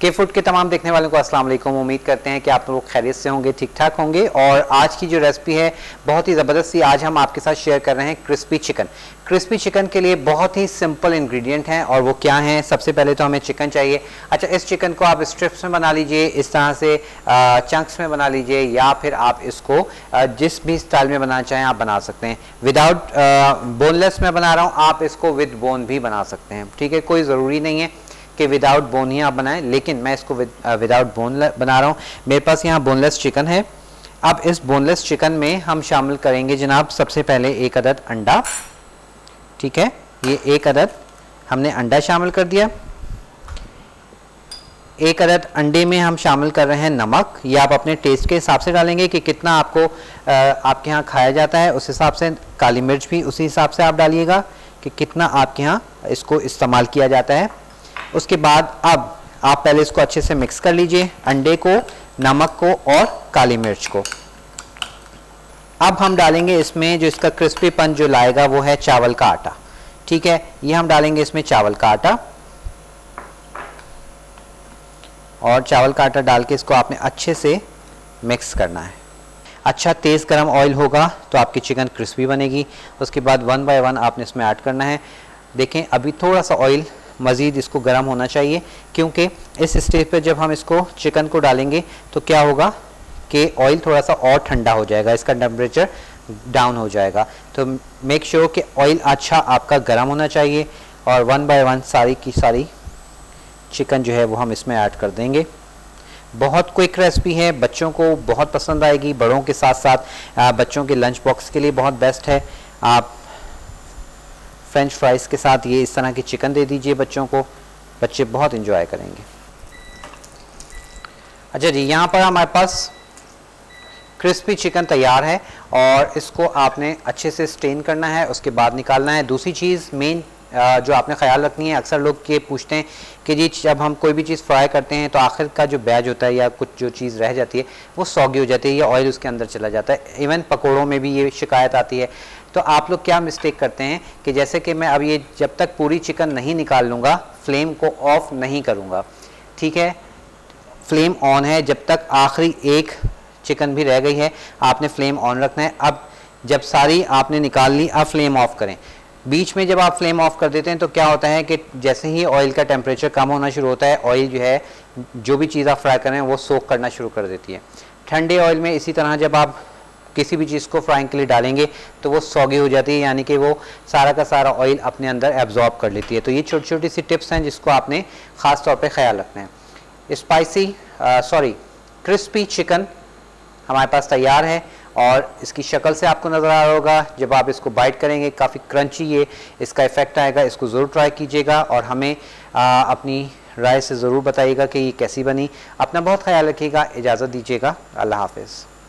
के फूड के तमाम देखने वालों को अस्सलाम वालेकुम। उम्मीद करते हैं कि आप लोग खैरियत से होंगे, ठीक ठाक होंगे। और आज की जो रेसिपी है बहुत ही ज़बरदस्त सी आज हम आपके साथ शेयर कर रहे हैं क्रिस्पी चिकन। क्रिस्पी चिकन के लिए बहुत ही सिंपल इंग्रेडिएंट हैं और वो क्या हैं। सबसे पहले तो हमें चिकन चाहिए। अच्छा, इस चिकन को आप स्ट्रिप्स में बना लीजिए, इस तरह से चंक्स में बना लीजिए, या फिर आप इसको जिस भी स्टाइल में बनाना चाहें आप बना सकते हैं। विदाउट बोनलेस में बना रहा हूँ, आप इसको विद बोन भी बना सकते हैं, ठीक है। कोई ज़रूरी नहीं है कि विदाउट बोन ही आप बनाएं, लेकिन मैं इसको विदाउट बोन बना रहा हूँ। मेरे पास यहाँ बोनलेस चिकन है। अब इस बोनलेस चिकन में हम शामिल करेंगे जनाब सबसे पहले एक अदद अंडा, ठीक है। ये एक अदद हमने अंडा शामिल कर दिया। एक अदद अंडे में हम शामिल कर रहे हैं नमक। ये आप अपने टेस्ट के हिसाब से डालेंगे कि कितना आपको आपके यहाँ खाया जाता है, उस हिसाब से। काली मिर्च भी उसी हिसाब से आप डालिएगा कि कितना आपके यहाँ इसको इस्तेमाल किया जाता है। उसके बाद अब आप पहले इसको अच्छे से मिक्स कर लीजिए, अंडे को, नमक को और काली मिर्च को। अब हम डालेंगे इसमें जो इसका क्रिस्पीपन जो लाएगा वो है चावल का आटा, ठीक है। ये हम डालेंगे इसमें चावल का आटा, और चावल का आटा डाल के इसको आपने अच्छे से मिक्स करना है। अच्छा तेज़ गरम ऑयल होगा तो आपकी चिकन क्रिस्पी बनेगी। उसके बाद वन बाय वन आपने इसमें ऐड करना है। देखें अभी थोड़ा सा ऑयल मज़ीद इसको गर्म होना चाहिए, क्योंकि इस स्टेज पे जब हम इसको चिकन को डालेंगे तो क्या होगा कि ऑयल थोड़ा सा और ठंडा हो जाएगा, इसका टेम्परेचर डाउन हो जाएगा। तो मेक श्योर कि ऑयल अच्छा आपका गर्म होना चाहिए। और वन बाय वन सारी की सारी चिकन जो है वो हम इसमें ऐड कर देंगे। बहुत क्विक रेसिपी है, बच्चों को बहुत पसंद आएगी, बड़ों के साथ साथ बच्चों के लंच बॉक्स के लिए बहुत बेस्ट है। आप फ्रेंच फ्राइज़ के साथ ये इस तरह की चिकन दे दीजिए बच्चों को, बच्चे बहुत इंजॉय करेंगे। अच्छा जी, यहाँ पर हमारे पास क्रिस्पी चिकन तैयार है और इसको आपने अच्छे से स्टेन करना है, उसके बाद निकालना है। दूसरी चीज़ मेन जो आपने ख्याल रखनी है, अक्सर लोग ये पूछते हैं कि जी जब हम कोई भी चीज़ फ्राई करते हैं तो आखिर का जो बैज होता है या कुछ जो चीज़ रह जाती है वो सौगी हो जाती है या ऑयल उसके अंदर चला जाता है। इवन पकौड़ों में भी ये शिकायत आती है। तो आप लोग क्या मिस्टेक करते हैं कि जैसे कि मैं अब ये जब तक पूरी चिकन नहीं निकाल लूँगा फ्लेम को ऑफ नहीं करूँगा, ठीक है। फ्लेम ऑन है जब तक आखिरी एक चिकन भी रह गई है, आपने फ्लेम ऑन रखना है। अब जब सारी आपने निकाल ली, अब फ्लेम ऑफ करें। बीच में जब आप फ्लेम ऑफ कर देते हैं तो क्या होता है कि जैसे ही ऑयल का टेम्परेचर कम होना शुरू होता है, ऑयल जो है जो भी चीज़ आप फ्राई कर रहे हैं वो सोक करना शुरू कर देती है। ठंडे ऑयल में इसी तरह जब आप किसी भी चीज़ को फ्राइंग के लिए डालेंगे तो वो सौगी हो जाती है, यानी कि वो सारा का सारा ऑयल अपने अंदर एब्जॉर्ब कर लेती है। तो ये छोटी छोटी सी टिप्स हैं जिसको आपने ख़ास तौर पे ख्याल रखना है। क्रिस्पी चिकन हमारे पास तैयार है और इसकी शक्ल से आपको नज़र आ रहा होगा, जब आप इसको बाइट करेंगे काफ़ी क्रंची ये इसका इफ़ेक्ट आएगा। इसको ज़रूर ट्राई कीजिएगा और हमें अपनी राय से ज़रूर बताइएगा कि ये कैसी बनी। अपना बहुत ख्याल रखिएगा, इजाज़त दीजिएगा, अल्लाह हाफ़िज़।